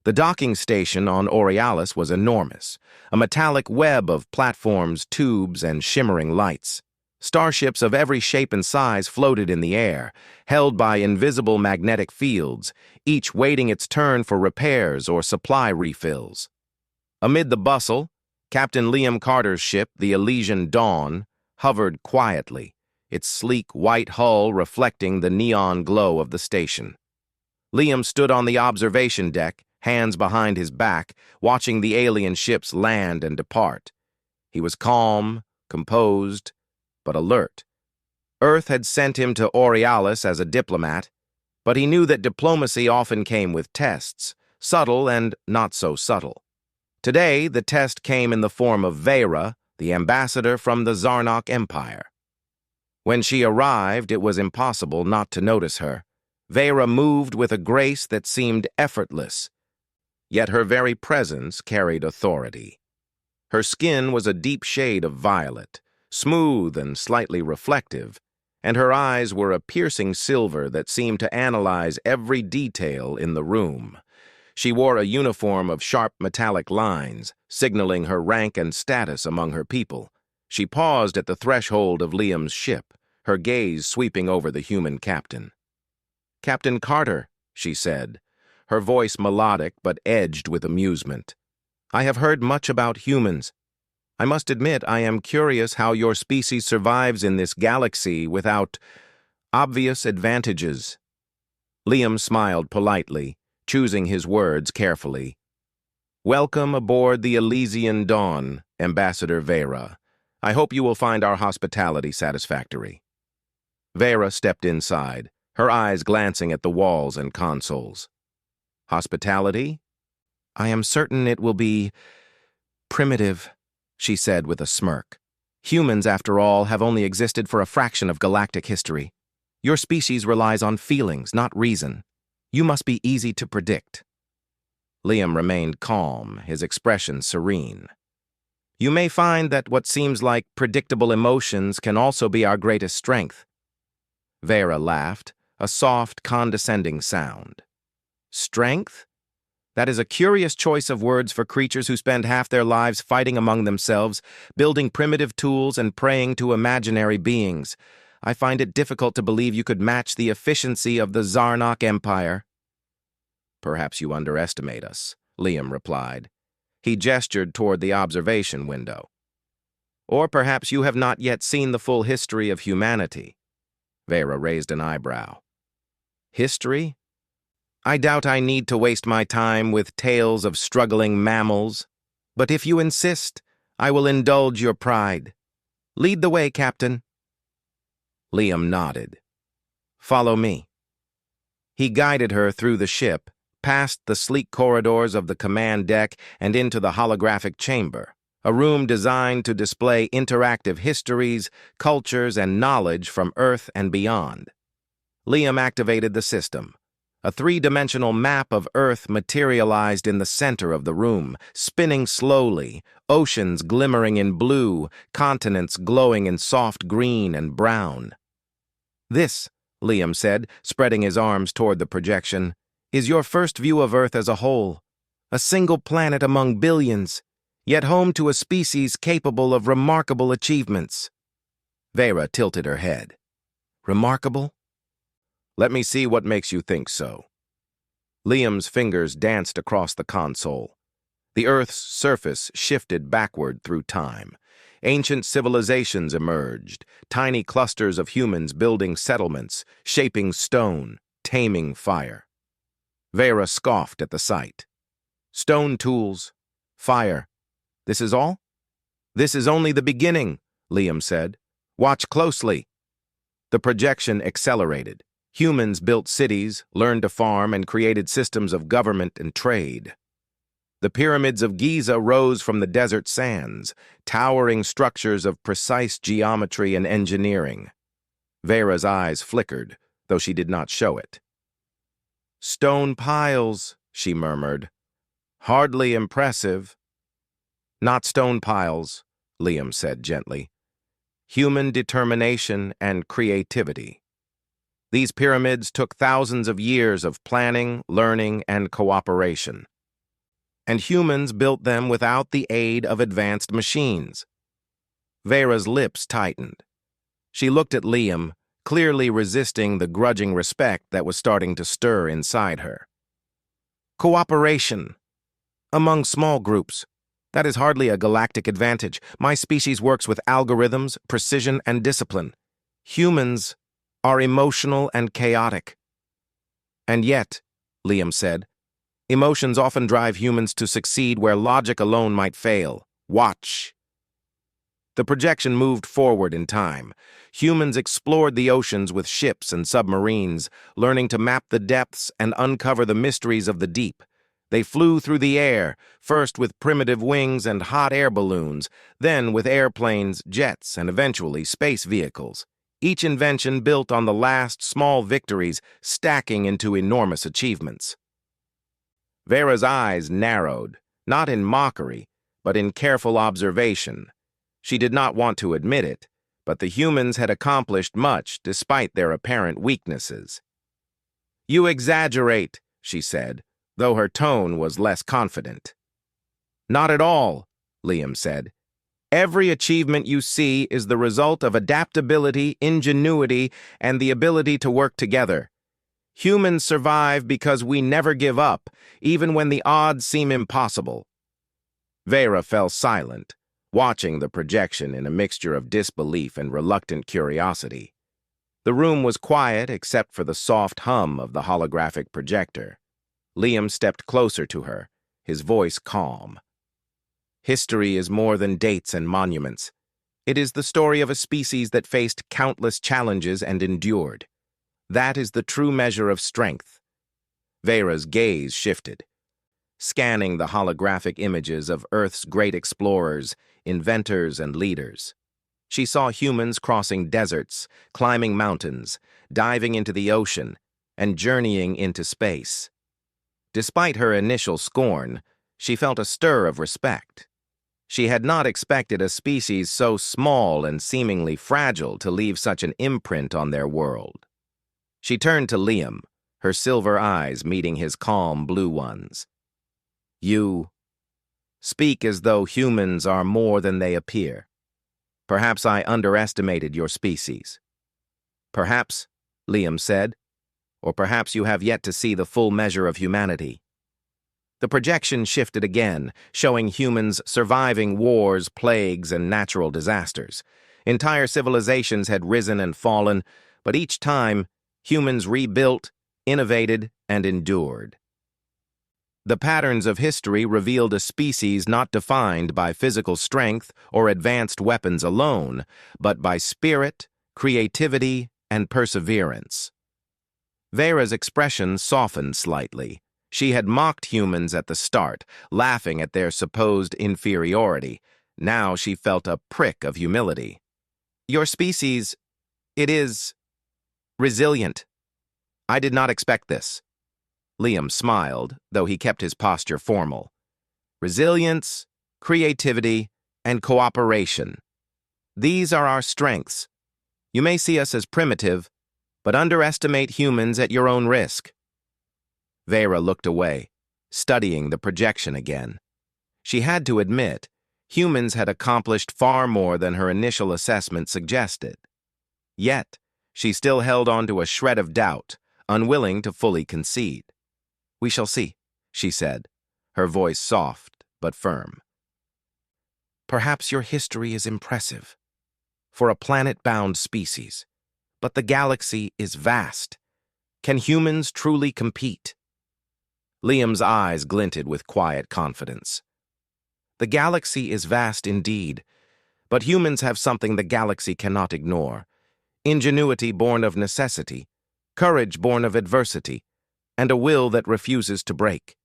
The docking station on Aurealis was enormous, a metallic web of platforms, tubes, and shimmering lights. Starships of every shape and size floated in the air, held by invisible magnetic fields, each waiting its turn for repairs or supply refills. Amid the bustle, Captain Liam Carter's ship, the Elysian Dawn, hovered quietly, its sleek white hull reflecting the neon glow of the station. Liam stood on the observation deck, hands behind his back, watching the alien ships land and depart. He was calm, composed, but alert. Earth had sent him to Aurealis as a diplomat, but he knew that diplomacy often came with tests, subtle and not so subtle. Today, the test came in the form of Vera, the ambassador from the Zarnok Empire. When she arrived, it was impossible not to notice her. Vera moved with a grace that seemed effortless, yet her very presence carried authority. Her skin was a deep shade of violet, smooth and slightly reflective, and her eyes were a piercing silver that seemed to analyze every detail in the room. She wore a uniform of sharp metallic lines, signaling her rank and status among her people. She paused at the threshold of Liam's ship, her gaze sweeping over the human captain. "Captain Carter," she said, her voice melodic but edged with amusement. "I have heard much about humans. I must admit I am curious how your species survives in this galaxy without obvious advantages." Liam smiled politely, choosing his words carefully. "Welcome aboard the Elysian Dawn, Ambassador Vera. I hope you will find our hospitality satisfactory." Vera stepped inside, her eyes glancing at the walls and consoles. "Hospitality? I am certain it will be primitive," she said with a smirk. "Humans, after all, have only existed for a fraction of galactic history. Your species relies on feelings, not reason. You must be easy to predict." Liam remained calm, his expression serene. "You may find that what seems like predictable emotions can also be our greatest strength." Vera laughed, a soft, condescending sound. "Strength? That is a curious choice of words for creatures who spend half their lives fighting among themselves, building primitive tools and praying to imaginary beings. I find it difficult to believe you could match the efficiency of the Zarnok Empire." "Perhaps you underestimate us," Liam replied. He gestured toward the observation window. "Or perhaps you have not yet seen the full history of humanity." Vera raised an eyebrow. "History? I doubt I need to waste my time with tales of struggling mammals, but if you insist, I will indulge your pride. Lead the way, Captain." Liam nodded. "Follow me." He guided her through the ship, past the sleek corridors of the command deck and into the holographic chamber, a room designed to display interactive histories, cultures, and knowledge from Earth and beyond. Liam activated the system. A three-dimensional map of Earth materialized in the center of the room, spinning slowly, oceans glimmering in blue, continents glowing in soft green and brown. "This," Liam said, spreading his arms toward the projection, "is your first view of Earth as a whole. A single planet among billions, yet home to a species capable of remarkable achievements." Vera tilted her head. "Remarkable? Let me see what makes you think so." Liam's fingers danced across the console. The Earth's surface shifted backward through time. Ancient civilizations emerged, tiny clusters of humans building settlements, shaping stone, taming fire. Vera scoffed at the sight. "Stone tools, fire. This is all?" "This is only the beginning," Liam said. "Watch closely." The projection accelerated. Humans built cities, learned to farm, and created systems of government and trade. The pyramids of Giza rose from the desert sands, towering structures of precise geometry and engineering. Vera's eyes flickered, though she did not show it. "Stone piles," she murmured. "Hardly impressive." "Not stone piles," Liam said gently. "Human determination and creativity. These pyramids took thousands of years of planning, learning, and cooperation. and humans built them without the aid of advanced machines. Vera's lips tightened. She looked at Liam, clearly resisting the grudging respect that was starting to stir inside her. Cooperation. Among small groups. That is hardly a galactic advantage. My species works with algorithms, precision, and discipline. Humans are emotional and chaotic. And yet, Liam said, emotions often drive humans to succeed where logic alone might fail. Watch. The projection moved forward in time. Humans explored the oceans with ships and submarines, learning to map the depths and uncover the mysteries of the deep. They flew through the air, first with primitive wings and hot air balloons, then with airplanes, jets, and eventually space vehicles. Each invention built on the last small victories, stacking into enormous achievements. Vera's eyes narrowed, not in mockery, but in careful observation. She did not want to admit it, but the humans had accomplished much despite their apparent weaknesses. "You exaggerate," she said, though her tone was less confident. "Not at all," Liam said. "Every achievement you see is the result of adaptability, ingenuity, and the ability to work together. Humans survive because we never give up, even when the odds seem impossible." Vera fell silent, watching the projection in a mixture of disbelief and reluctant curiosity. The room was quiet except for the soft hum of the holographic projector. Liam stepped closer to her, his voice calm. "History is more than dates and monuments. It is the story of a species that faced countless challenges and endured. That is the true measure of strength." Vera's gaze shifted, scanning the holographic images of Earth's great explorers, inventors, and leaders. She saw humans crossing deserts, climbing mountains, diving into the ocean, and journeying into space. Despite her initial scorn, she felt a stir of respect. She had not expected a species so small and seemingly fragile to leave such an imprint on their world. She turned to Liam, her silver eyes meeting his calm blue ones. "You speak as though humans are more than they appear. Perhaps I underestimated your species." "Perhaps," Liam said, "or perhaps you have yet to see the full measure of humanity." The projection shifted again, showing humans surviving wars, plagues, and natural disasters. Entire civilizations had risen and fallen, but each time, humans rebuilt, innovated, and endured. The patterns of history revealed a species not defined by physical strength or advanced weapons alone, but by spirit, creativity, and perseverance. Vera's expression softened slightly. She had mocked humans at the start, laughing at their supposed inferiority. Now she felt a prick of humility. "Your species, it is resilient. I did not expect this." Liam smiled, though he kept his posture formal. "Resilience, creativity, and cooperation. These are our strengths. You may see us as primitive, but underestimate humans at your own risk." Vera looked away, studying the projection again. She had to admit, humans had accomplished far more than her initial assessment suggested. Yet, she still held on to a shred of doubt, unwilling to fully concede. "We shall see," she said, her voice soft but firm. "Perhaps your history is impressive for a planet-bound species, but the galaxy is vast. Can humans truly compete?" Liam's eyes glinted with quiet confidence. "The galaxy is vast indeed, but humans have something the galaxy cannot ignore. Ingenuity born of necessity, courage born of adversity, and a will that refuses to break."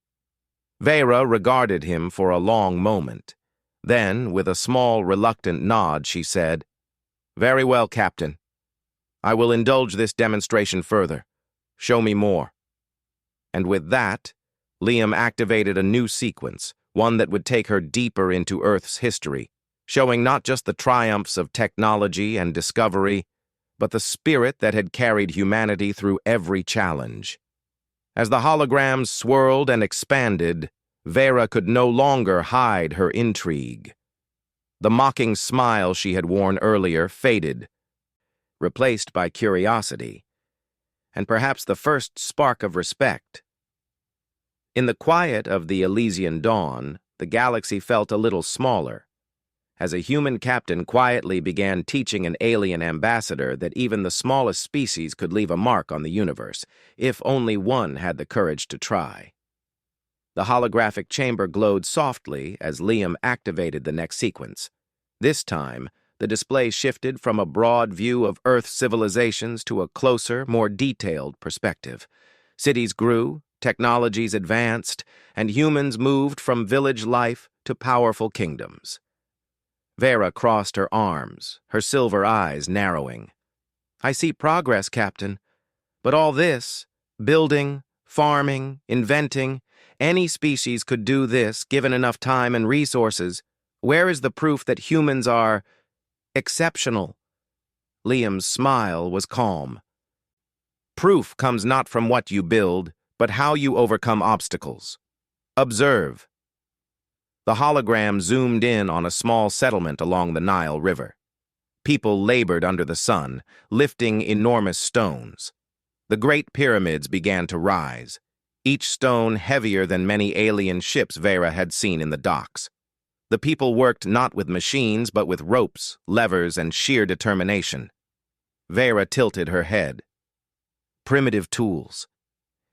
Vera regarded him for a long moment. Then, with a small, reluctant nod, she said, "Very well, Captain. I will indulge this demonstration further. Show me more." And with that, Liam activated a new sequence, one that would take her deeper into Earth's history, showing not just the triumphs of technology and discovery, but the spirit that had carried humanity through every challenge. As the holograms swirled and expanded, Vera could no longer hide her intrigue. The mocking smile she had worn earlier faded, replaced by curiosity, and perhaps the first spark of respect. In the quiet of the Elysian dawn, the galaxy felt a little smaller, as a human captain quietly began teaching an alien ambassador that even the smallest species could leave a mark on the universe, if only one had the courage to try. The holographic chamber glowed softly as Liam activated the next sequence. This time, the display shifted from a broad view of Earth's civilizations to a closer, more detailed perspective. Cities grew, technologies advanced, and humans moved from village life to powerful kingdoms. Vera crossed her arms, her silver eyes narrowing. "I see progress, Captain. But all this, building, farming, inventing, any species could do this given enough time and resources. Where is the proof that humans are exceptional?" Liam's smile was calm. "Proof comes not from what you build, but how you overcome obstacles. Observe." The hologram zoomed in on a small settlement along the Nile River. People labored under the sun, lifting enormous stones. The Great Pyramids began to rise, each stone heavier than many alien ships Vera had seen in the docks. The people worked not with machines, but with ropes, levers, and sheer determination. Vera tilted her head. Primitive tools.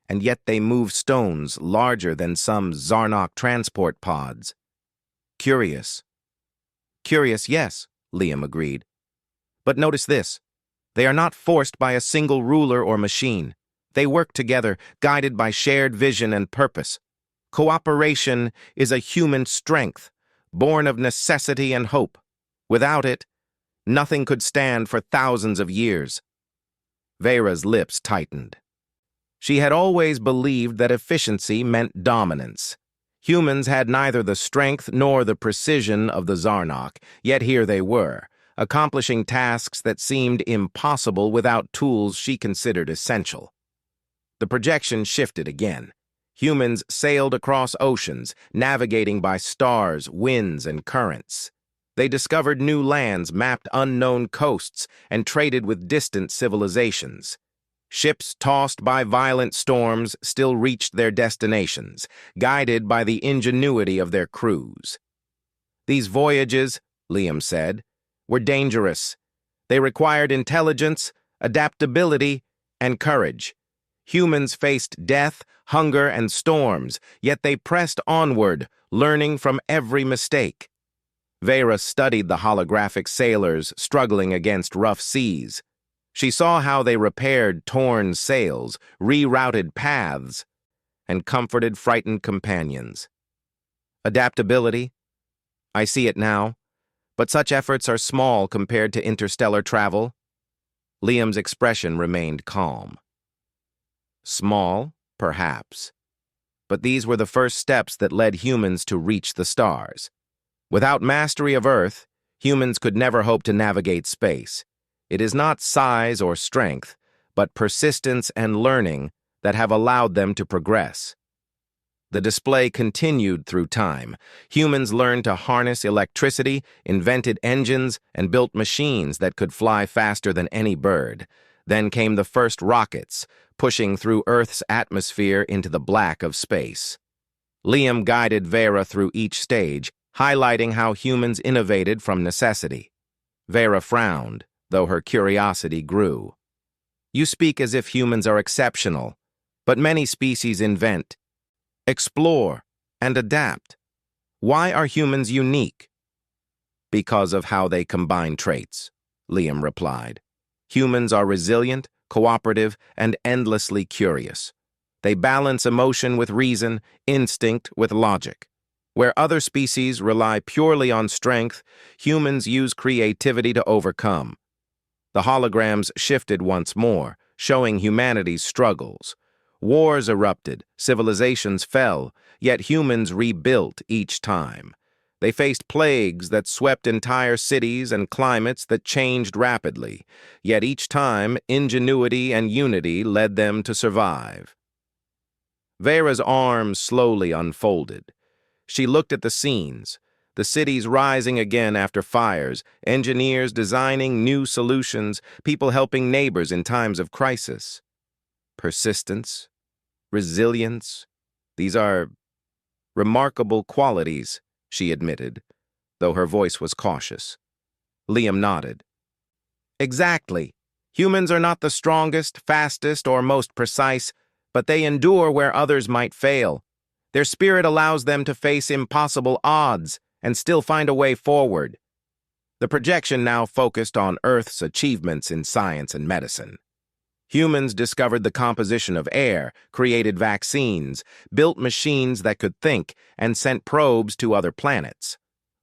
And yet they moved stones larger than some Zarnok transport pods. Curious. Curious, yes, Liam agreed. But notice this. They are not forced by a single ruler or machine. They work together, guided by shared vision and purpose. Cooperation is a human strength, born of necessity and hope. Without it, nothing could stand for thousands of years. Vera's lips tightened. She had always believed that efficiency meant dominance. Humans had neither the strength nor the precision of the Zarnok, yet here they were, accomplishing tasks that seemed impossible without tools she considered essential. The projection shifted again. Humans sailed across oceans, navigating by stars, winds, and currents. They discovered new lands, mapped unknown coasts, and traded with distant civilizations. Ships tossed by violent storms still reached their destinations, guided by the ingenuity of their crews. These voyages, Liam said, were dangerous. They required intelligence, adaptability, and courage. Humans faced death, hunger, and storms, yet they pressed onward, learning from every mistake. Vera studied the holographic sailors struggling against rough seas. She saw how they repaired torn sails, rerouted paths, and comforted frightened companions. Adaptability? I see it now, but such efforts are small compared to interstellar travel. Liam's expression remained calm. Small, perhaps, but these were the first steps that led humans to reach the stars. Without mastery of Earth, humans could never hope to navigate space. It is not size or strength, but persistence and learning that have allowed them to progress. The display continued through time. Humans learned to harness electricity, invented engines, and built machines that could fly faster than any bird. Then came the first rockets, pushing through Earth's atmosphere into the black of space. Liam guided Vera through each stage, highlighting how humans innovated from necessity. Vera frowned, though her curiosity grew. You speak as if humans are exceptional, but many species invent, explore, and adapt. Why are humans unique? Because of how they combine traits, Liam replied. Humans are resilient, cooperative, and endlessly curious. They balance emotion with reason, instinct with logic. Where other species rely purely on strength, humans use creativity to overcome. The holograms shifted once more, showing humanity's struggles. Wars erupted, civilizations fell, yet humans rebuilt each time. They faced plagues that swept entire cities and climates that changed rapidly, yet each time ingenuity and unity led them to survive. Vera's arms slowly unfolded. She looked at the scenes, the cities rising again after fires, engineers designing new solutions, people helping neighbors in times of crisis. Persistence, resilience, these are remarkable qualities, she admitted, though her voice was cautious. Liam nodded. Exactly. Humans are not the strongest, fastest, or most precise, but they endure where others might fail. Their spirit allows them to face impossible odds and still find a way forward. The projection now focused on Earth's achievements in science and medicine. Humans discovered the composition of air, created vaccines, built machines that could think, and sent probes to other planets.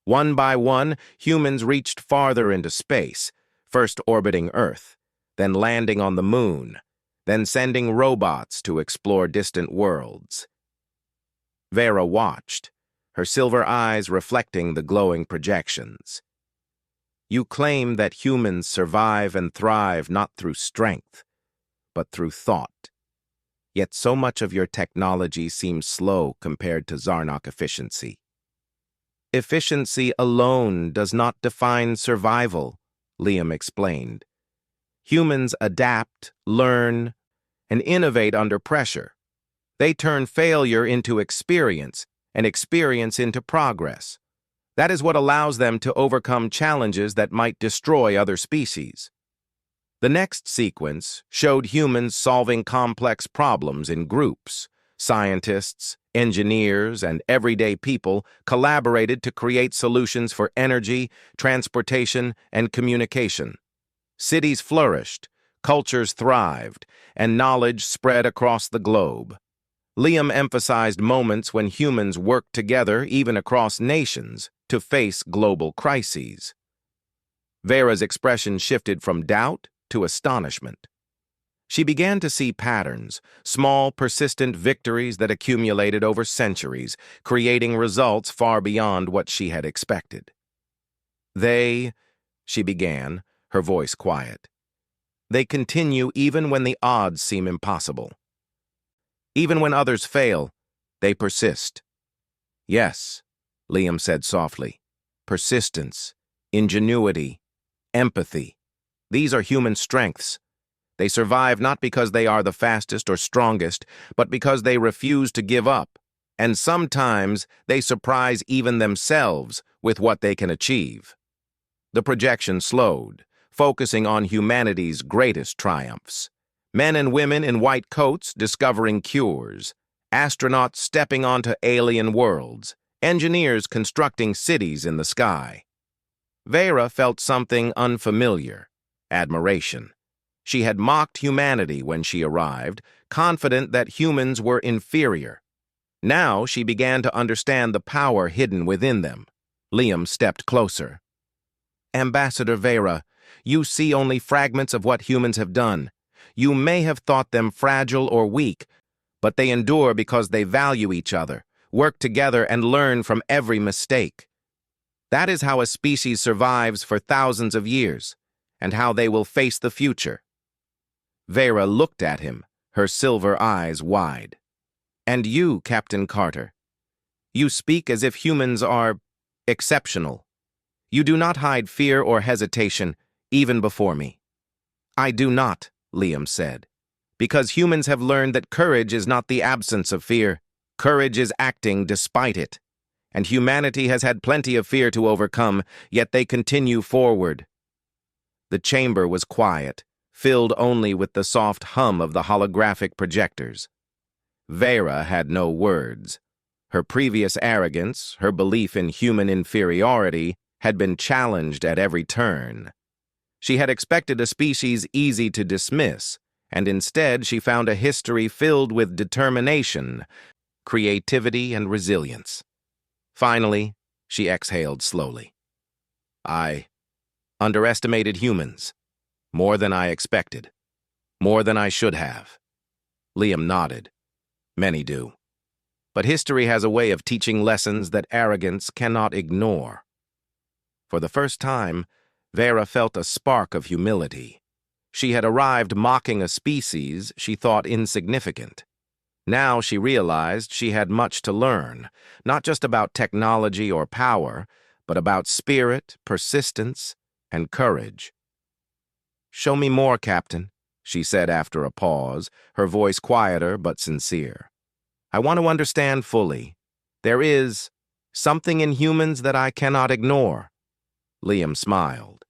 One by one, humans reached farther into space, first orbiting Earth, then landing on the Moon, then sending robots to explore distant worlds. Vera watched, her silver eyes reflecting the glowing projections. You claim that humans survive and thrive not through strength, but through thought. Yet so much of your technology seems slow compared to Zarnok efficiency. Efficiency alone does not define survival, Liam explained. Humans adapt, learn, and innovate under pressure. They turn failure into experience, and experience into progress. That is what allows them to overcome challenges that might destroy other species. The next sequence showed humans solving complex problems in groups. Scientists, engineers, and everyday people collaborated to create solutions for energy, transportation, and communication. Cities flourished, cultures thrived, and knowledge spread across the globe. Liam emphasized moments when humans worked together, even across nations, to face global crises. Vera's expression shifted from doubt to astonishment. She began to see patterns, small, persistent victories that accumulated over centuries, creating results far beyond what she had expected. She began, her voice quiet. They continue even when the odds seem impossible. Even when others fail, they persist. Yes, Liam said softly. Persistence, ingenuity, empathy. These are human strengths. They survive not because they are the fastest or strongest, but because they refuse to give up. And sometimes they surprise even themselves with what they can achieve. The projection slowed, focusing on humanity's greatest triumphs. Men and women in white coats discovering cures, astronauts stepping onto alien worlds, engineers constructing cities in the sky. Vera felt something unfamiliar, admiration. She had mocked humanity when she arrived, confident that humans were inferior. Now she began to understand the power hidden within them. Liam stepped closer. Ambassador Vera, you see only fragments of what humans have done. You may have thought them fragile or weak, but they endure because they value each other, work together, and learn from every mistake. That is how a species survives for thousands of years, and how they will face the future. Vera looked at him, her silver eyes wide. And you, Captain Carter, you speak as if humans are exceptional. You do not hide fear or hesitation, even before me. I do not, Liam said, because humans have learned that courage is not the absence of fear. Courage is acting despite it. And humanity has had plenty of fear to overcome, yet they continue forward. The chamber was quiet, filled only with the soft hum of the holographic projectors. Vera had no words. Her previous arrogance, her belief in human inferiority, had been challenged at every turn. She had expected a species easy to dismiss, and instead she found a history filled with determination, creativity, and resilience. Finally, she exhaled slowly. I underestimated humans, more than I expected, more than I should have. Liam nodded. Many do. But history has a way of teaching lessons that arrogance cannot ignore. For the first time, Vera felt a spark of humility. She had arrived mocking a species she thought insignificant. Now she realized she had much to learn, not just about technology or power, but about spirit, persistence, and courage. "Show me more, Captain," she said after a pause, her voice quieter but sincere. "I want to understand fully. There is something in humans that I cannot ignore." Liam smiled.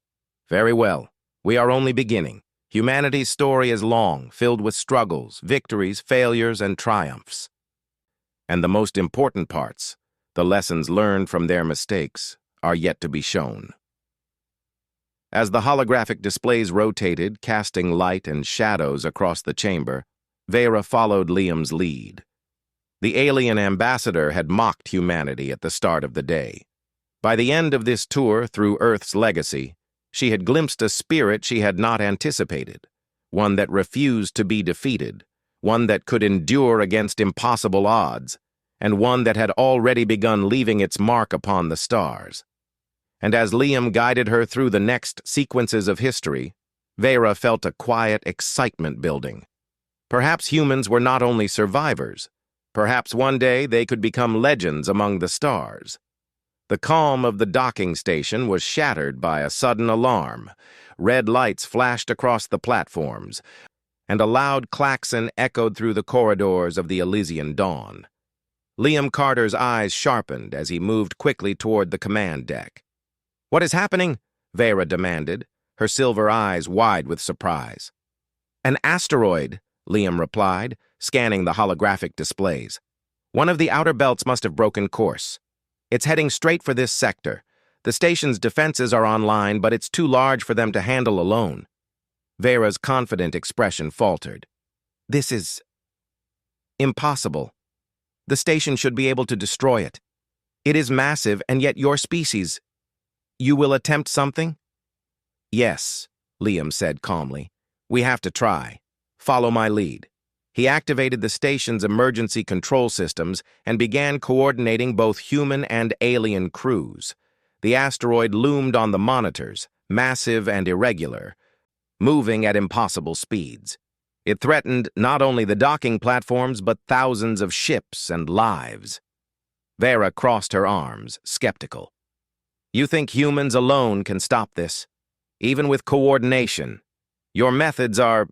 "Very well. We are only beginning. Humanity's story is long, filled with struggles, victories, failures, and triumphs. And the most important parts, the lessons learned from their mistakes, are yet to be shown." As the holographic displays rotated, casting light and shadows across the chamber, Vera followed Liam's lead. The alien ambassador had mocked humanity at the start of the day. By the end of this tour through Earth's legacy, she had glimpsed a spirit she had not anticipated, one that refused to be defeated, one that could endure against impossible odds, and one that had already begun leaving its mark upon the stars. And as Liam guided her through the next sequences of history, Vera felt a quiet excitement building. Perhaps humans were not only survivors, perhaps one day they could become legends among the stars. The calm of the docking station was shattered by a sudden alarm. Red lights flashed across the platforms, and a loud klaxon echoed through the corridors of the Elysian dawn. Liam Carter's eyes sharpened as he moved quickly toward the command deck. "What is happening?" Vera demanded, her silver eyes wide with surprise. "An asteroid," Liam replied, scanning the holographic displays. "One of the outer belts must have broken course. It's heading straight for this sector. The station's defenses are online, but it's too large for them to handle alone." Vera's confident expression faltered. "This is impossible. The station should be able to destroy it. It is massive, and yet your species... You will attempt something?" "Yes," Liam said calmly. "We have to try. Follow my lead." He activated the station's emergency control systems and began coordinating both human and alien crews. The asteroid loomed on the monitors, massive and irregular, moving at impossible speeds. It threatened not only the docking platforms, but thousands of ships and lives. Vera crossed her arms, skeptical. "You think humans alone can stop this? Even with coordination? Your methods are...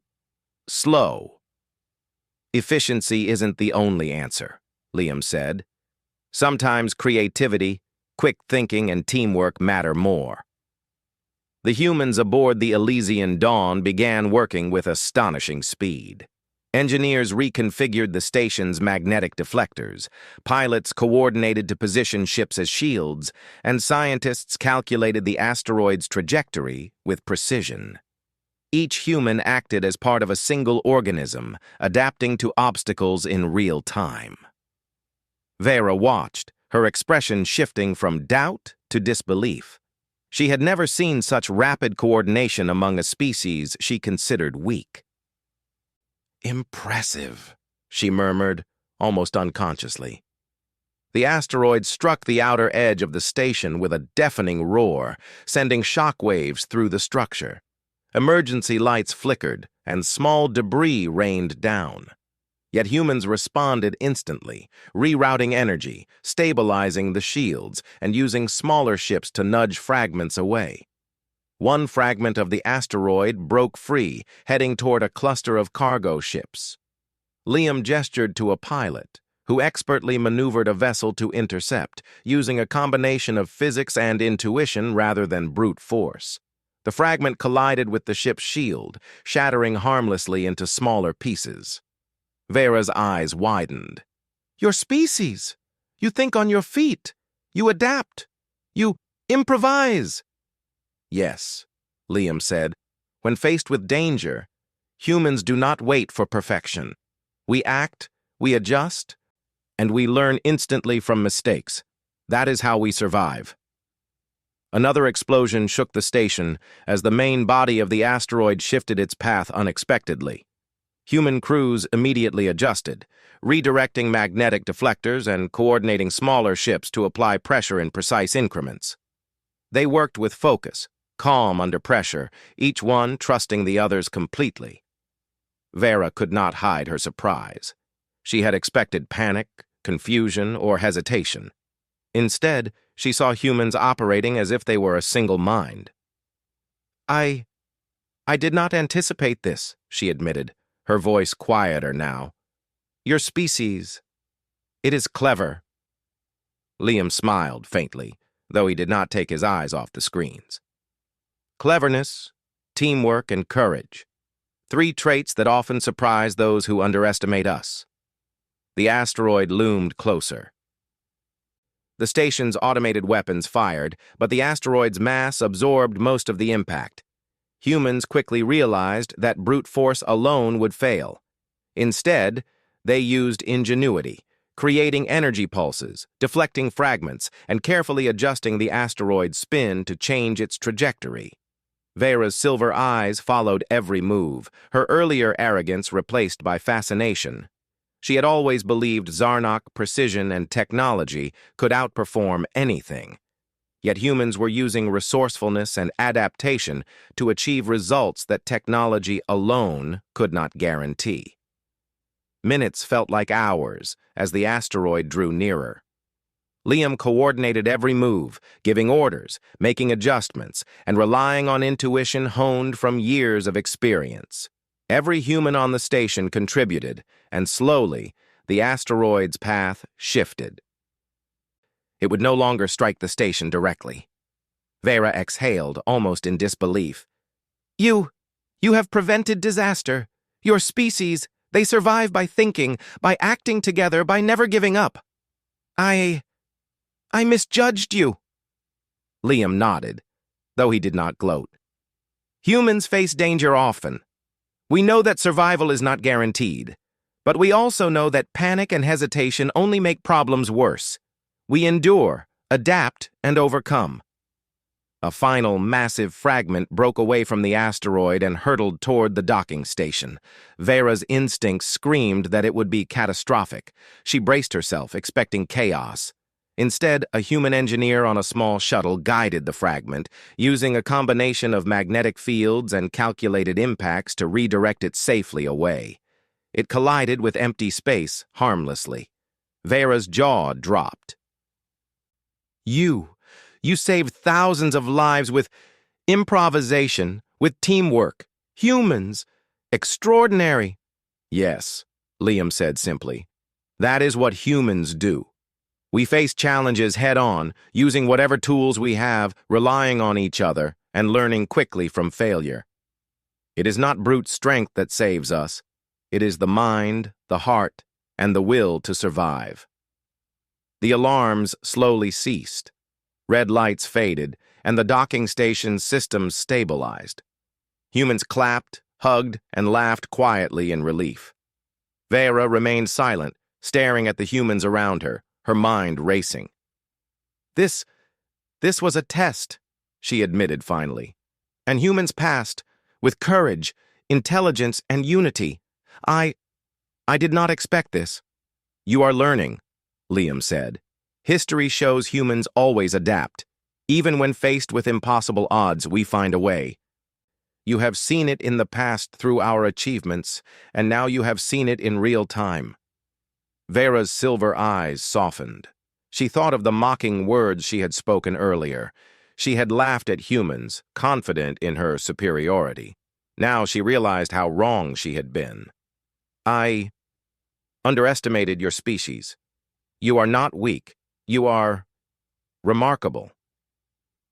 slow." "Efficiency isn't the only answer," Liam said. "Sometimes creativity, quick thinking, and teamwork matter more." The humans aboard the Elysian Dawn began working with astonishing speed. Engineers reconfigured the station's magnetic deflectors, pilots coordinated to position ships as shields, and scientists calculated the asteroid's trajectory with precision. Each human acted as part of a single organism, adapting to obstacles in real time. Vera watched, her expression shifting from doubt to disbelief. She had never seen such rapid coordination among a species she considered weak. "Impressive," she murmured, almost unconsciously. The asteroid struck the outer edge of the station with a deafening roar, sending shock waves through the structure. Emergency lights flickered, and small debris rained down. Yet humans responded instantly, rerouting energy, stabilizing the shields, and using smaller ships to nudge fragments away. One fragment of the asteroid broke free, heading toward a cluster of cargo ships. Liam gestured to a pilot, who expertly maneuvered a vessel to intercept, using a combination of physics and intuition rather than brute force. The fragment collided with the ship's shield, shattering harmlessly into smaller pieces. Vera's eyes widened. "Your species! You think on your feet! You adapt! You improvise!" "Yes," Liam said. "When faced with danger, humans do not wait for perfection. We act, we adjust, and we learn instantly from mistakes. That is how we survive." Another explosion shook the station as the main body of the asteroid shifted its path unexpectedly. Human crews immediately adjusted, redirecting magnetic deflectors and coordinating smaller ships to apply pressure in precise increments. They worked with focus, calm under pressure, each one trusting the others completely. Vera could not hide her surprise. She had expected panic, confusion, or hesitation. Instead, she saw humans operating as if they were a single mind. I did not anticipate this, she admitted, her voice quieter now. Your species, it is clever. Liam smiled faintly, though he did not take his eyes off the screens. Cleverness, teamwork, and courage. 3 traits that often surprise those who underestimate us. The asteroid loomed closer. The station's automated weapons fired, but the asteroid's mass absorbed most of the impact. Humans quickly realized that brute force alone would fail. Instead, they used ingenuity, creating energy pulses, deflecting fragments, and carefully adjusting the asteroid's spin to change its trajectory. Vera's silver eyes followed every move, her earlier arrogance replaced by fascination. She had always believed Zarnok precision and technology could outperform anything. Yet humans were using resourcefulness and adaptation to achieve results that technology alone could not guarantee. Minutes felt like hours as the asteroid drew nearer. Liam coordinated every move, giving orders, making adjustments, and relying on intuition honed from years of experience. Every human on the station contributed, and slowly, the asteroid's path shifted. It would no longer strike the station directly. Vera exhaled, almost in disbelief. You have prevented disaster. Your species, they survive by thinking, by acting together, by never giving up. I misjudged you. Liam nodded, though he did not gloat. Humans face danger often. We know that survival is not guaranteed, but we also know that panic and hesitation only make problems worse. We endure, adapt, and overcome. A final massive fragment broke away from the asteroid and hurtled toward the docking station. Vera's instincts screamed that it would be catastrophic. She braced herself, expecting chaos. Instead, a human engineer on a small shuttle guided the fragment, using a combination of magnetic fields and calculated impacts to redirect it safely away. It collided with empty space harmlessly. Vera's jaw dropped. You saved thousands of lives with improvisation, with teamwork. Humans. Extraordinary. Yes, Liam said simply. That is what humans do. We face challenges head-on, using whatever tools we have, relying on each other, and learning quickly from failure. It is not brute strength that saves us. It is the mind, the heart, and the will to survive. The alarms slowly ceased. Red lights faded, and the docking station's systems stabilized. Humans clapped, hugged, and laughed quietly in relief. Vera remained silent, staring at the humans around her, her mind racing. This was a test, she admitted finally. And humans passed, with courage, intelligence, and unity. I did not expect this. You are learning, Liam said. History shows humans always adapt. Even when faced with impossible odds, we find a way. You have seen it in the past through our achievements, and now you have seen it in real time. Vera's silver eyes softened. She thought of the mocking words she had spoken earlier. She had laughed at humans, confident in her superiority. Now she realized how wrong she had been. I underestimated your species. You are not weak. You are remarkable.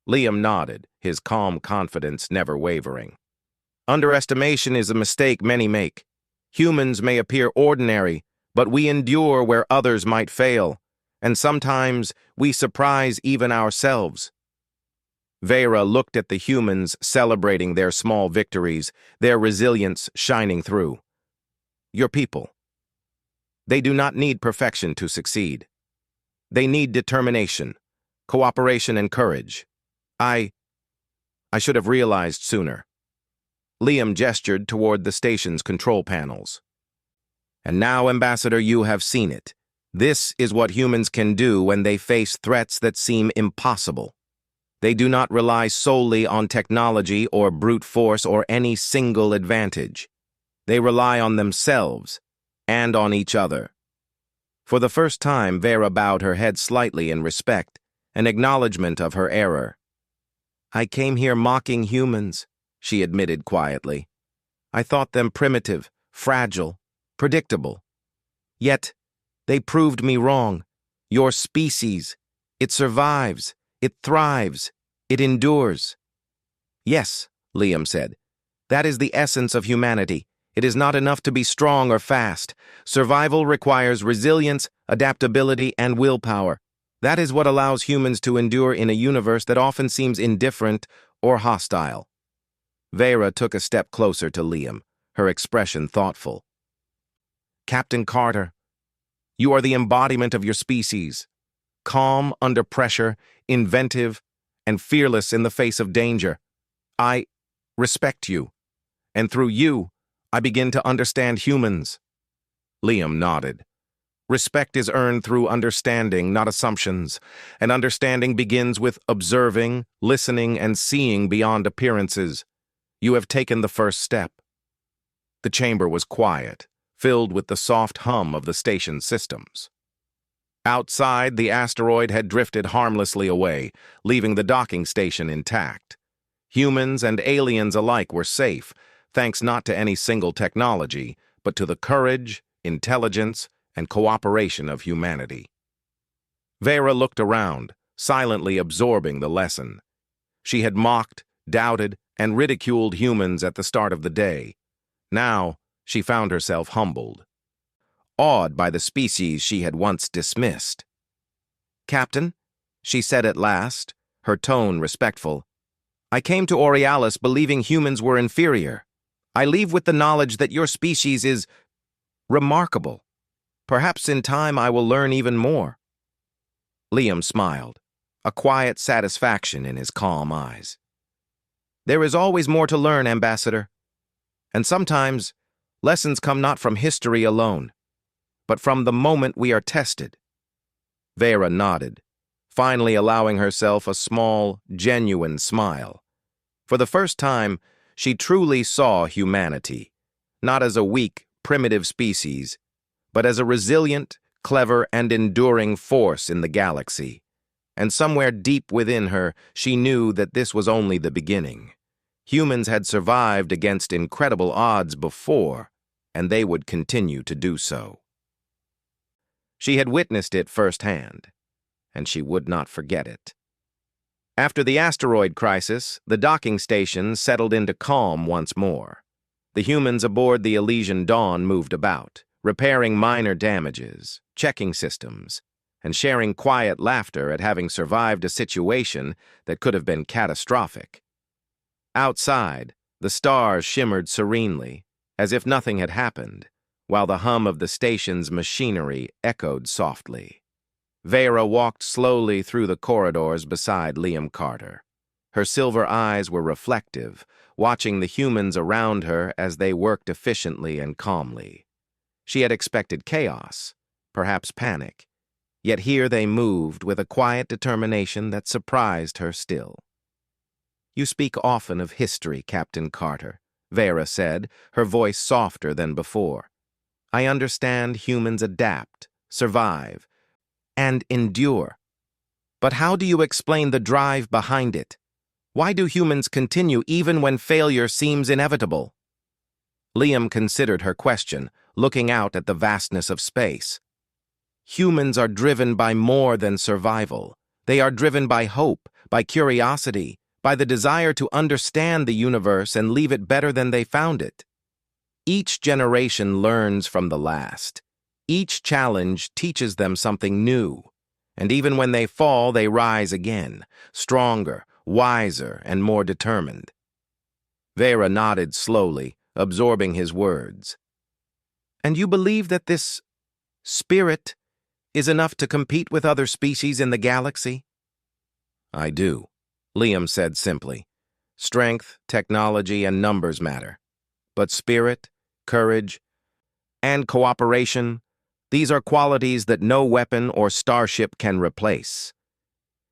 Liam nodded, his calm confidence never wavering. Underestimation is a mistake many make. Humans may appear ordinary, but we endure where others might fail, and sometimes we surprise even ourselves. Vera looked at the humans celebrating their small victories, their resilience shining through. Your people. They do not need perfection to succeed. They need determination, cooperation, and courage. I should have realized sooner. Liam gestured toward the station's control panels. And now, Ambassador, you have seen it. This is what humans can do when they face threats that seem impossible. They do not rely solely on technology or brute force or any single advantage. They rely on themselves and on each other. For the first time, Vera bowed her head slightly in respect, an acknowledgement of her error. "I came here mocking humans," she admitted quietly. "I thought them primitive, fragile, predictable. Yet, they proved me wrong. Your species, it survives, it thrives, it endures." "Yes," Liam said. "That is the essence of humanity. It is not enough to be strong or fast. Survival requires resilience, adaptability, and willpower. That is what allows humans to endure in a universe that often seems indifferent or hostile." Vera took a step closer to Liam, her expression thoughtful. "Captain Carter, you are the embodiment of your species. Calm under pressure, inventive, and fearless in the face of danger. I respect you, and through you, I begin to understand humans." Liam nodded. "Respect is earned through understanding, not assumptions, and understanding begins with observing, listening, and seeing beyond appearances. You have taken the first step." The chamber was quiet, filled with the soft hum of the station's systems. Outside, the asteroid had drifted harmlessly away, leaving the docking station intact. Humans and aliens alike were safe, thanks not to any single technology, but to the courage, intelligence, and cooperation of humanity. Vera looked around, silently absorbing the lesson. She had mocked, doubted, and ridiculed humans at the start of the day. Now, she found herself humbled, awed by the species she had once dismissed. "Captain," she said at last, her tone respectful, "I came to Borealis believing humans were inferior. I leave with the knowledge that your species is remarkable. Perhaps in time I will learn even more." Liam smiled, a quiet satisfaction in his calm eyes. "There is always more to learn, Ambassador. And sometimes, lessons come not from history alone, but from the moment we are tested." Vera nodded, finally allowing herself a small, genuine smile. For the first time, she truly saw humanity, not as a weak, primitive species, but as a resilient, clever, and enduring force in the galaxy. And somewhere deep within her, she knew that this was only the beginning. Humans had survived against incredible odds before, and they would continue to do so. She had witnessed it firsthand, and she would not forget it. After the asteroid crisis, the docking station settled into calm once more. The humans aboard the Elysian Dawn moved about, repairing minor damages, checking systems, and sharing quiet laughter at having survived a situation that could have been catastrophic. Outside, the stars shimmered serenely, as if nothing had happened, while the hum of the station's machinery echoed softly. Vera walked slowly through the corridors beside Liam Carter. Her silver eyes were reflective, watching the humans around her as they worked efficiently and calmly. She had expected chaos, perhaps panic, yet here they moved with a quiet determination that surprised her still. "You speak often of history, Captain Carter," Vera said, her voice softer than before. "I understand humans adapt, survive, and endure. But how do you explain the drive behind it? Why do humans continue even when failure seems inevitable?" Liam considered her question, looking out at the vastness of space. "Humans are driven by more than survival. They are driven by hope, by curiosity, by the desire to understand the universe and leave it better than they found it. Each generation learns from the last. Each challenge teaches them something new, and even when they fall, they rise again, stronger, wiser, and more determined." Vera nodded slowly, absorbing his words. "And you believe that this spirit is enough to compete with other species in the galaxy?" "I do," Liam said simply. "Strength, technology, and numbers matter. But spirit, courage, and cooperation, these are qualities that no weapon or starship can replace."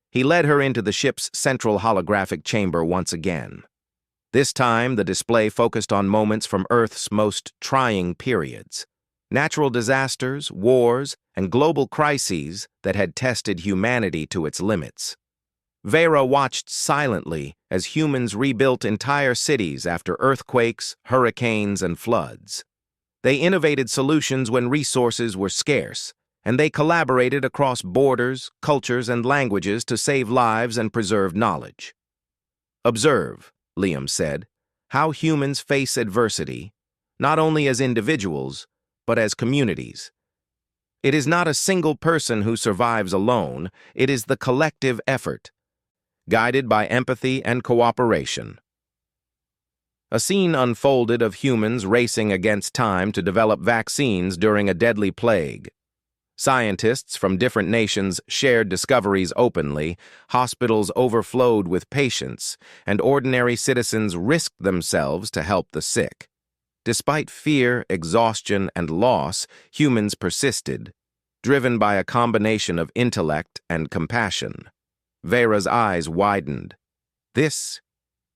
He led her into the ship's central holographic chamber once again. This time, the display focused on moments from Earth's most trying periods. Natural disasters, wars, and global crises that had tested humanity to its limits. Vera watched silently as humans rebuilt entire cities after earthquakes, hurricanes, and floods. They innovated solutions when resources were scarce, and they collaborated across borders, cultures, and languages to save lives and preserve knowledge. Observe, Liam said, how humans face adversity, not only as individuals, but as communities. It is not a single person who survives alone, it is the collective effort, guided by empathy and cooperation. A scene unfolded of humans racing against time to develop vaccines during a deadly plague. Scientists from different nations shared discoveries openly, hospitals overflowed with patients, and ordinary citizens risked themselves to help the sick. Despite fear, exhaustion, and loss, humans persisted, driven by a combination of intellect and compassion. Vera's eyes widened. This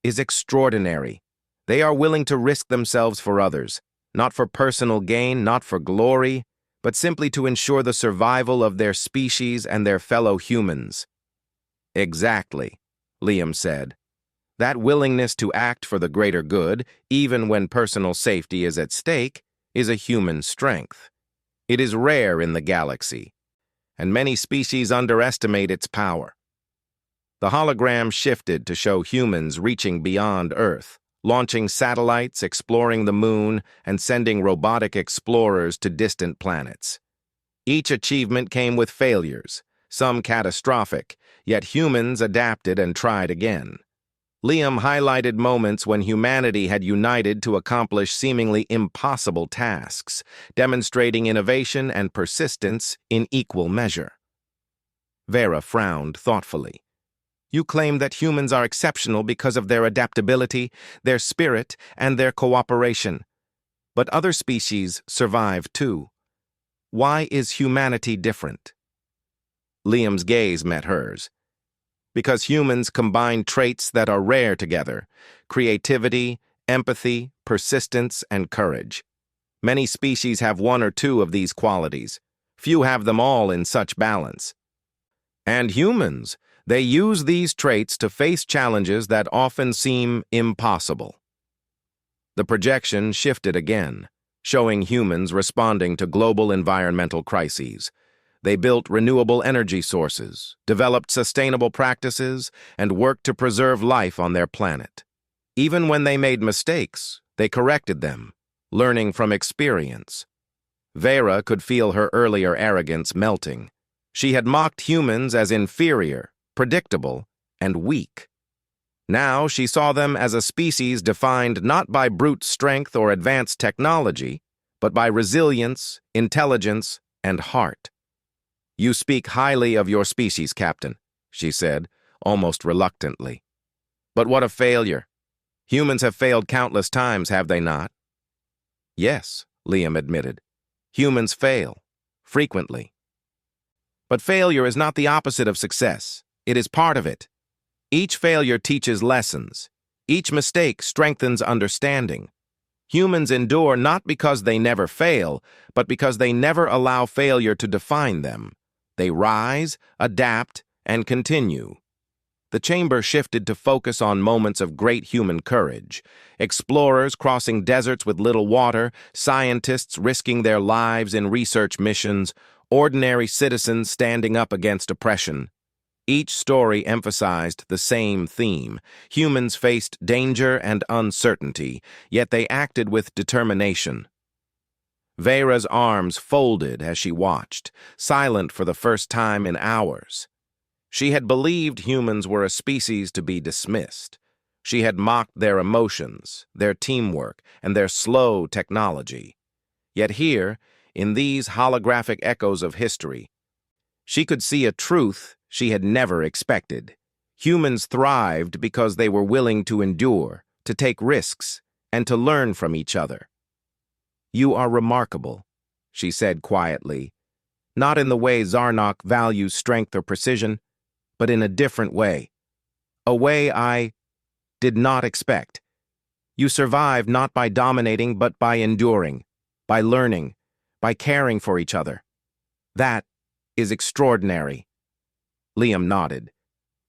is extraordinary. They are willing to risk themselves for others, not for personal gain, not for glory, but simply to ensure the survival of their species and their fellow humans. Exactly, Liam said. That willingness to act for the greater good, even when personal safety is at stake, is a human strength. It is rare in the galaxy, and many species underestimate its power. The hologram shifted to show humans reaching beyond Earth, launching satellites, exploring the moon, and sending robotic explorers to distant planets. Each achievement came with failures, some catastrophic, yet humans adapted and tried again. Liam highlighted moments when humanity had united to accomplish seemingly impossible tasks, demonstrating innovation and persistence in equal measure. Vera frowned thoughtfully. You claim that humans are exceptional because of their adaptability, their spirit, and their cooperation. But other species survive too. Why is humanity different? Liam's gaze met hers. Because humans combine traits that are rare together: creativity, empathy, persistence, and courage. Many species have one or two of these qualities. Few have them all in such balance. And humans, they use these traits to face challenges that often seem impossible. The projection shifted again, showing humans responding to global environmental crises. They built renewable energy sources, developed sustainable practices, and worked to preserve life on their planet. Even when they made mistakes, they corrected them, learning from experience. Vera could feel her earlier arrogance melting. She had mocked humans as inferior, predictable, and weak. Now she saw them as a species defined not by brute strength or advanced technology, but by resilience, intelligence, and heart. You speak highly of your species, Captain, she said, almost reluctantly. But what a failure. Humans have failed countless times, have they not? Yes, Liam admitted. Humans fail, frequently. But failure is not the opposite of success. It is part of it. Each failure teaches lessons. Each mistake strengthens understanding. Humans endure not because they never fail, but because they never allow failure to define them. They rise, adapt, and continue. The chamber shifted to focus on moments of great human courage. Explorers crossing deserts with little water, scientists risking their lives in research missions, ordinary citizens standing up against oppression. Each story emphasized the same theme. Humans faced danger and uncertainty, yet they acted with determination. Vera's arms folded as she watched, silent for the first time in hours. She had believed humans were a species to be dismissed. She had mocked their emotions, their teamwork, and their slow technology. Yet here, in these holographic echoes of history, she could see a truth she had never expected. Humans thrived because they were willing to endure, to take risks, and to learn from each other. You are remarkable, she said quietly, not in the way Zarnok values strength or precision, but in a different way. A way I did not expect. You survive not by dominating, but by enduring, by learning, by caring for each other. That is extraordinary. Liam nodded.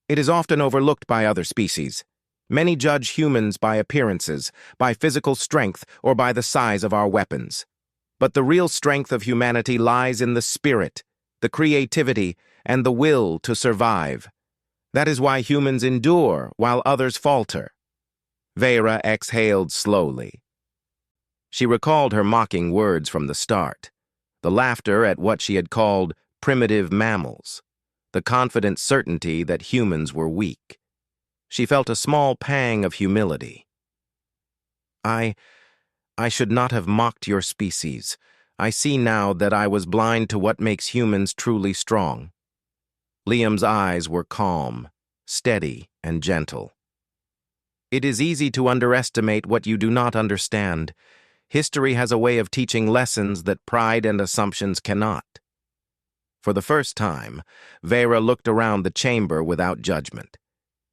It is often overlooked by other species. Many judge humans by appearances, by physical strength, or by the size of our weapons. But the real strength of humanity lies in the spirit, the creativity, and the will to survive. That is why humans endure while others falter. Vera exhaled slowly. She recalled her mocking words from the start, the laughter at what she had called primitive mammals, the confident certainty that humans were weak. She felt a small pang of humility. I should not have mocked your species. I see now that I was blind to what makes humans truly strong. Liam's eyes were calm, steady, and gentle. It is easy to underestimate what you do not understand. History has a way of teaching lessons that pride and assumptions cannot. For the first time, Vera looked around the chamber without judgment.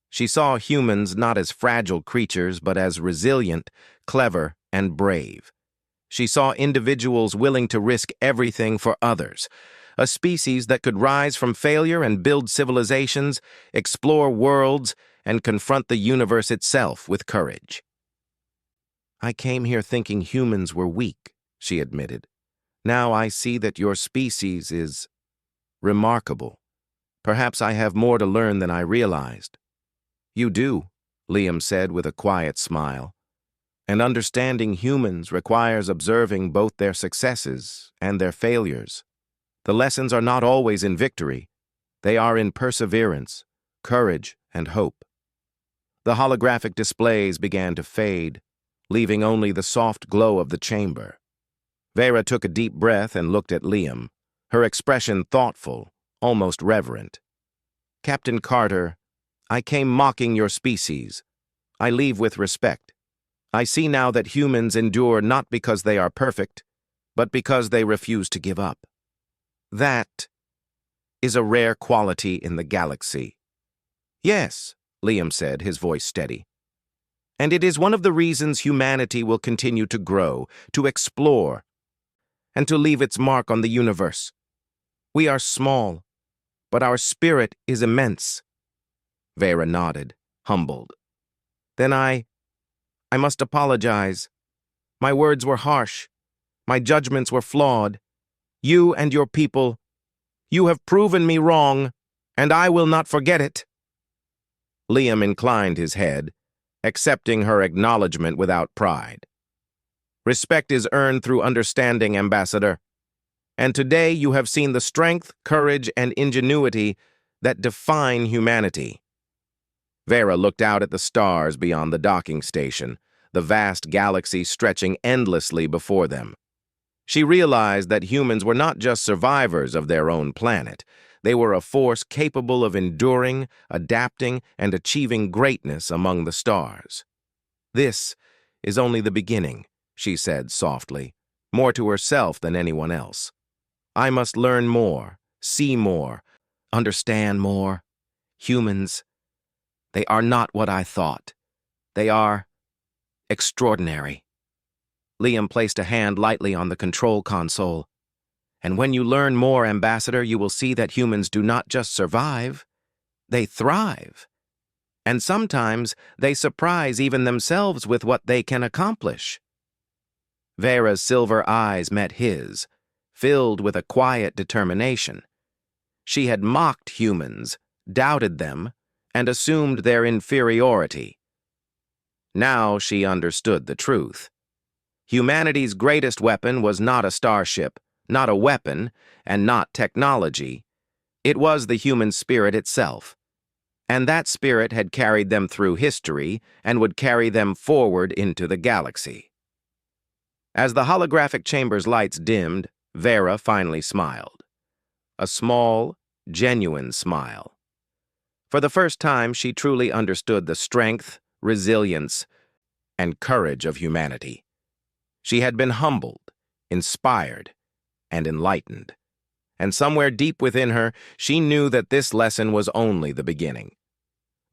She saw humans not as fragile creatures, but as resilient, clever, and brave. She saw individuals willing to risk everything for others, a species that could rise from failure and build civilizations, explore worlds, and confront the universe itself with courage. I came here thinking humans were weak, she admitted. Now I see that your species is remarkable. Perhaps I have more to learn than I realized. You do, Liam said with a quiet smile. And understanding humans requires observing both their successes and their failures. The lessons are not always in victory. They are in perseverance, courage, and hope. The holographic displays began to fade, leaving only the soft glow of the chamber. Vera took a deep breath and looked at Liam, her expression thoughtful, almost reverent. Captain Carter, I came mocking your species. I leave with respect. I see now that humans endure not because they are perfect, but because they refuse to give up. That is a rare quality in the galaxy. Yes, Liam said, his voice steady. And it is one of the reasons humanity will continue to grow, to explore, and to leave its mark on the universe. We are small, but our spirit is immense. Vera nodded, humbled. Then I must apologize. My words were harsh. My judgments were flawed. You and your people, you have proven me wrong, and I will not forget it. Liam inclined his head, accepting her acknowledgement without pride. Respect is earned through understanding, Ambassador. And today you have seen the strength, courage, and ingenuity that define humanity. Vera looked out at the stars beyond the docking station, the vast galaxy stretching endlessly before them. She realized that humans were not just survivors of their own planet. They were a force capable of enduring, adapting, and achieving greatness among the stars. This is only the beginning, she said softly, more to herself than anyone else. I must learn more, see more, understand more. Humans, they are not what I thought. They are extraordinary. Liam placed a hand lightly on the control console. And when you learn more, Ambassador, you will see that humans do not just survive, they thrive. And sometimes they surprise even themselves with what they can accomplish. Vera's silver eyes met his, filled with a quiet determination. She had mocked humans, doubted them, and assumed their inferiority. Now she understood the truth. Humanity's greatest weapon was not a starship, not a weapon, and not technology. It was the human spirit itself. And that spirit had carried them through history and would carry them forward into the galaxy. As the holographic chamber's lights dimmed, Vera finally smiled. A small, genuine smile. For the first time, she truly understood the strength, resilience, and courage of humanity. She had been humbled, inspired, and enlightened. And somewhere deep within her, she knew that this lesson was only the beginning.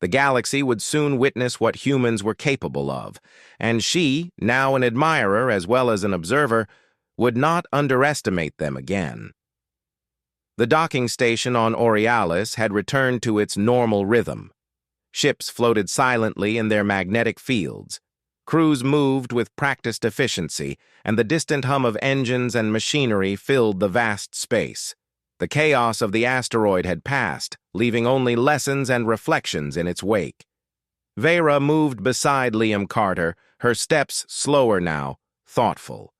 The galaxy would soon witness what humans were capable of, and she, now an admirer as well as an observer, would not underestimate them again. The docking station on Borealis had returned to its normal rhythm. Ships floated silently in their magnetic fields. Crews moved with practiced efficiency, and the distant hum of engines and machinery filled the vast space. The chaos of the asteroid had passed, leaving only lessons and reflections in its wake. Vera moved beside Liam Carter, her steps slower now, thoughtful.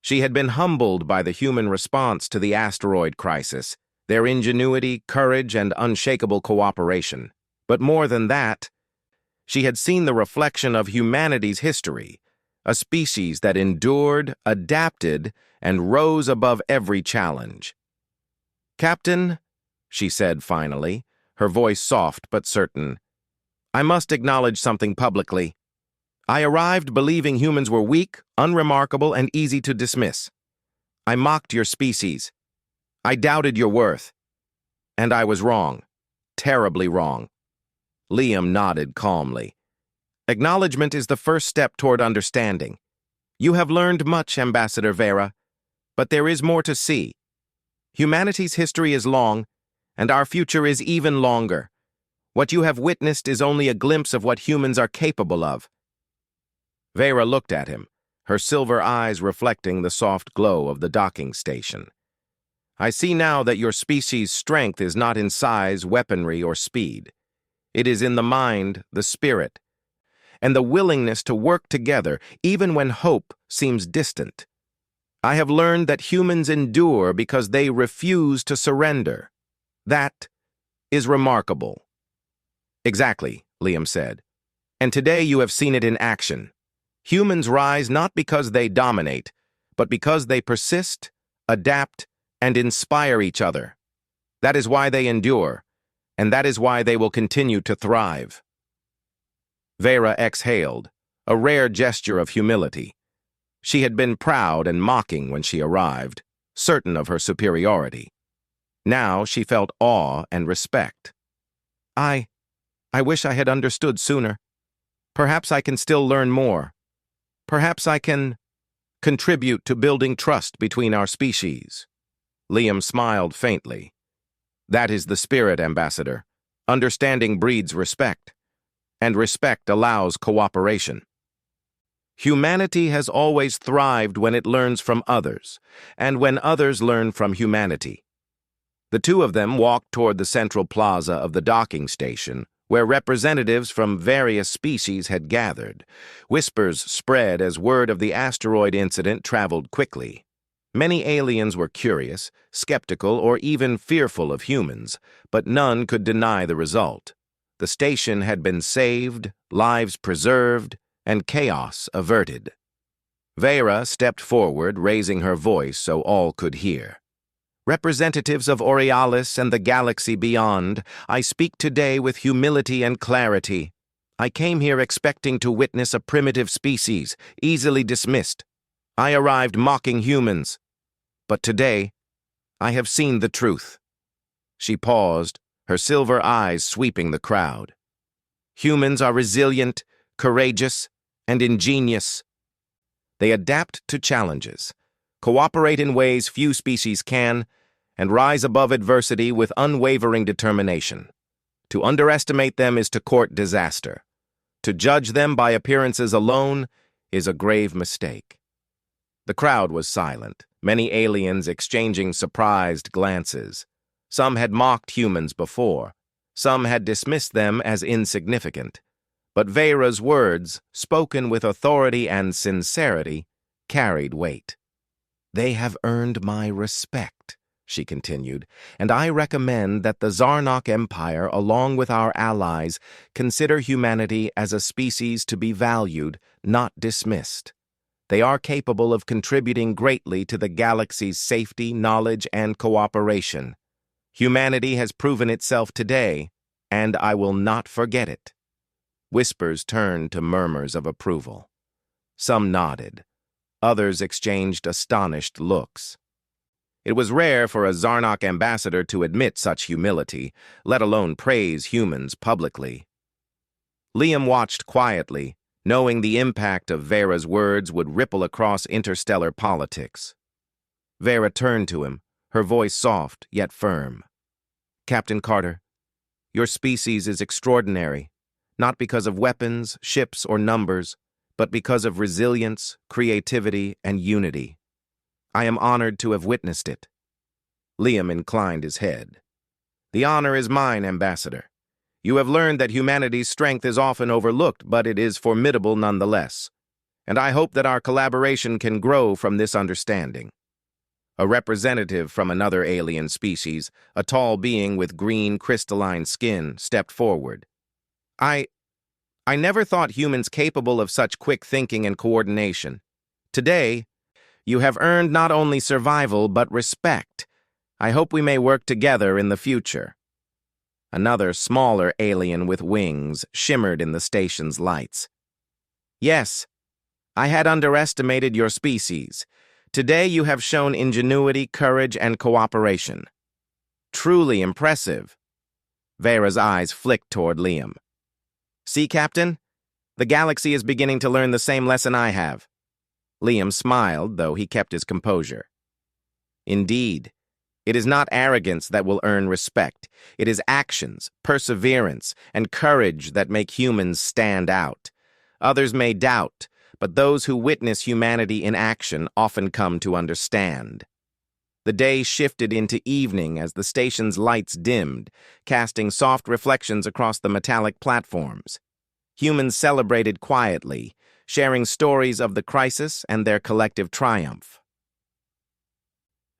She had been humbled by the human response to the asteroid crisis, their ingenuity, courage, and unshakable cooperation. But more than that, she had seen the reflection of humanity's history, a species that endured, adapted, and rose above every challenge. "Captain," she said finally, her voice soft but certain, "I must acknowledge something publicly. I arrived believing humans were weak, unremarkable, and easy to dismiss. I mocked your species. I doubted your worth. And I was wrong. Terribly wrong." Liam nodded calmly. "Acknowledgement is the first step toward understanding. You have learned much, Ambassador Vera, but there is more to see. Humanity's history is long, and our future is even longer. What you have witnessed is only a glimpse of what humans are capable of." Vera looked at him, her silver eyes reflecting the soft glow of the docking station. "I see now that your species' strength is not in size, weaponry, or speed. It is in the mind, the spirit, and the willingness to work together even when hope seems distant. I have learned that humans endure because they refuse to surrender. That is remarkable." "Exactly," Liam said. "And today you have seen it in action. Humans rise not because they dominate, but because they persist, adapt, and inspire each other. That is why they endure, and that is why they will continue to thrive." Vera exhaled, a rare gesture of humility. She had been proud and mocking when she arrived, certain of her superiority. Now she felt awe and respect. I wish I had understood sooner. Perhaps I can still learn more. Perhaps I can contribute to building trust between our species." Liam smiled faintly. "That is the spirit, Ambassador. Understanding breeds respect, and respect allows cooperation. Humanity has always thrived when it learns from others, and when others learn from humanity." The two of them walked toward the central plaza of the docking station, where representatives from various species had gathered. Whispers spread as word of the asteroid incident traveled quickly. Many aliens were curious, skeptical, or even fearful of humans, but none could deny the result. The station had been saved, lives preserved, and chaos averted. Vera stepped forward, raising her voice so all could hear. "Representatives of Borealis and the galaxy beyond, I speak today with humility and clarity. I came here expecting to witness a primitive species, easily dismissed. I arrived mocking humans. But today, I have seen the truth." She paused, her silver eyes sweeping the crowd. "Humans are resilient, courageous, and ingenious. They adapt to challenges, cooperate in ways few species can, and rise above adversity with unwavering determination. To underestimate them is to court disaster. To judge them by appearances alone is a grave mistake." The crowd was silent, many aliens exchanging surprised glances. Some had mocked humans before. Some had dismissed them as insignificant. But Vera's words, spoken with authority and sincerity, carried weight. "They have earned my respect," she continued, "and I recommend that the Zarnok Empire, along with our allies, consider humanity as a species to be valued, not dismissed. They are capable of contributing greatly to the galaxy's safety, knowledge, and cooperation. Humanity has proven itself today, and I will not forget it." Whispers turned to murmurs of approval. Some nodded. Others exchanged astonished looks. It was rare for a Zarnok ambassador to admit such humility, let alone praise humans publicly. Liam watched quietly, knowing the impact of Vera's words would ripple across interstellar politics. Vera turned to him, her voice soft yet firm. "Captain Carter, your species is extraordinary, not because of weapons, ships, or numbers, but because of resilience, creativity, and unity. I am honored to have witnessed it." Liam inclined his head. "The honor is mine, Ambassador. You have learned that humanity's strength is often overlooked, but it is formidable nonetheless. And I hope that our collaboration can grow from this understanding." A representative from another alien species, a tall being with green crystalline skin, stepped forward. I never thought humans capable of such quick thinking and coordination. Today, you have earned not only survival, but respect. I hope we may work together in the future." Another, smaller alien with wings shimmered in the station's lights. "Yes, I had underestimated your species. Today you have shown ingenuity, courage, and cooperation. Truly impressive." Vera's eyes flicked toward Liam. "See, Captain? The galaxy is beginning to learn the same lesson I have." Liam smiled, though he kept his composure. "Indeed, it is not arrogance that will earn respect. It is actions, perseverance, and courage that make humans stand out. Others may doubt, but those who witness humanity in action often come to understand." The day shifted into evening as the station's lights dimmed, casting soft reflections across the metallic platforms. Humans celebrated quietly, sharing stories of the crisis and their collective triumph.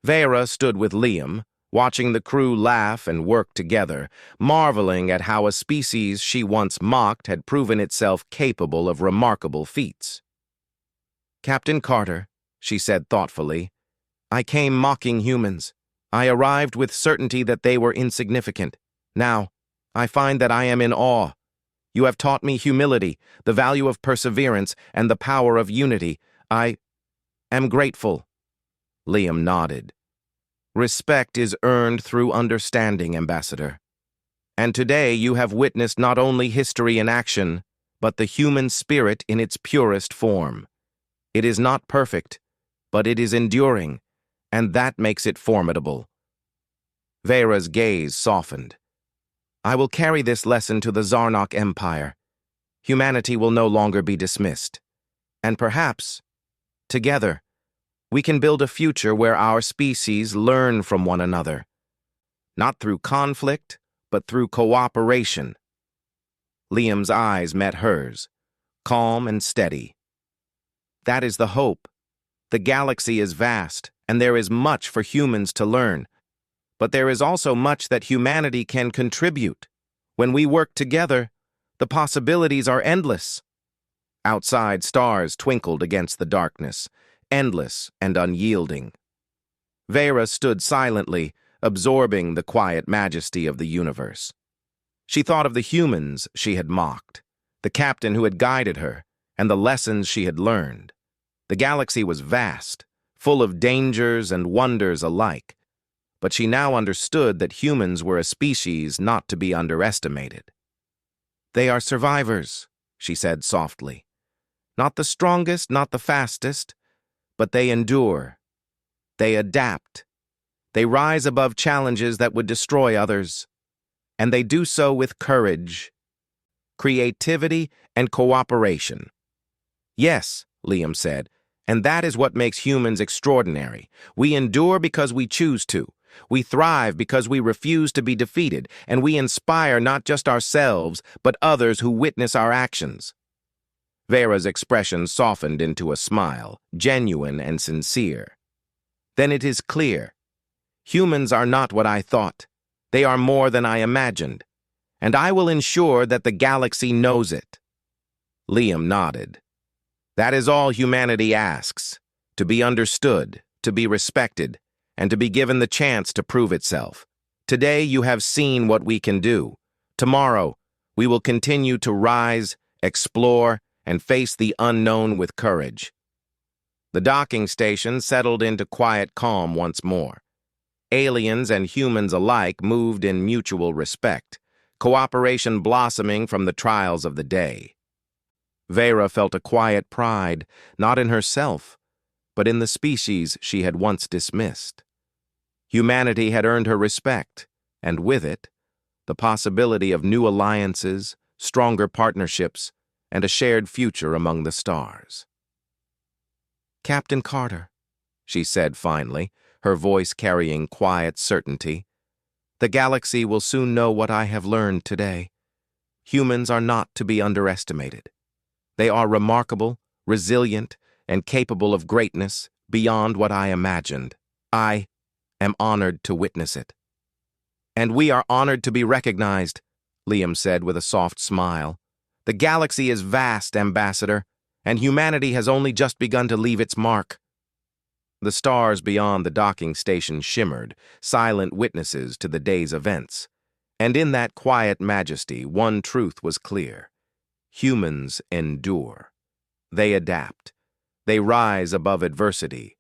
Vera stood with Liam, watching the crew laugh and work together, marveling at how a species she once mocked had proven itself capable of remarkable feats. "Captain Carter," she said thoughtfully, "I came mocking humans. I arrived with certainty that they were insignificant. Now, I find that I am in awe. You have taught me humility, the value of perseverance, and the power of unity. I am grateful." Liam nodded. "Respect is earned through understanding, Ambassador. And today you have witnessed not only history in action, but the human spirit in its purest form. It is not perfect, but it is enduring, and that makes it formidable." Vera's gaze softened. "I will carry this lesson to the Zarnok Empire. Humanity will no longer be dismissed. And perhaps, together, we can build a future where our species learn from one another. Not through conflict, but through cooperation." Liam's eyes met hers, calm and steady. "That is the hope. The galaxy is vast, and there is much for humans to learn. But there is also much that humanity can contribute. When we work together, the possibilities are endless." Outside, stars twinkled against the darkness, endless and unyielding. Vera stood silently, absorbing the quiet majesty of the universe. She thought of the humans she had mocked, the captain who had guided her, and the lessons she had learned. The galaxy was vast, full of dangers and wonders alike, but she now understood that humans were a species not to be underestimated. "They are survivors," she said softly. "Not the strongest, not the fastest, but they endure. They adapt. They rise above challenges that would destroy others. And they do so with courage, creativity, and cooperation." "Yes," Liam said, "and that is what makes humans extraordinary. We endure because we choose to. We thrive because we refuse to be defeated, and we inspire not just ourselves, but others who witness our actions." Vera's expression softened into a smile, genuine and sincere. "Then it is clear. Humans are not what I thought. They are more than I imagined. And I will ensure that the galaxy knows it." Liam nodded. "That is all humanity asks, to be understood, to be respected, and to be given the chance to prove itself. Today you have seen what we can do. Tomorrow, we will continue to rise, explore, and face the unknown with courage." The docking station settled into quiet calm once more. Aliens and humans alike moved in mutual respect, cooperation blossoming from the trials of the day. Vera felt a quiet pride, not in herself, but in the species she had once dismissed. Humanity had earned her respect, and with it, the possibility of new alliances, stronger partnerships, and a shared future among the stars. "Captain Carter," she said finally, her voice carrying quiet certainty, "the galaxy will soon know what I have learned today. Humans are not to be underestimated. They are remarkable, resilient, and capable of greatness beyond what I imagined. I am honored to witness it." "And we are honored to be recognized," Liam said with a soft smile. "The galaxy is vast, Ambassador, and humanity has only just begun to leave its mark." The stars beyond the docking station shimmered, silent witnesses to the day's events. And in that quiet majesty, one truth was clear. Humans endure. They adapt. They rise above adversity.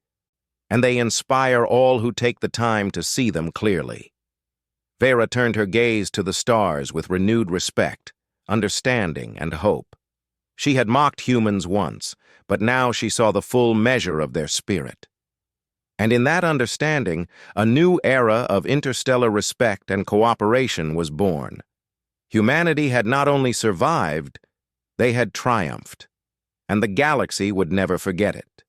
And they inspire all who take the time to see them clearly. Vera turned her gaze to the stars with renewed respect, understanding, and hope. She had mocked humans once, but now she saw the full measure of their spirit. And in that understanding, a new era of interstellar respect and cooperation was born. Humanity had not only survived, they had triumphed, and the galaxy would never forget it.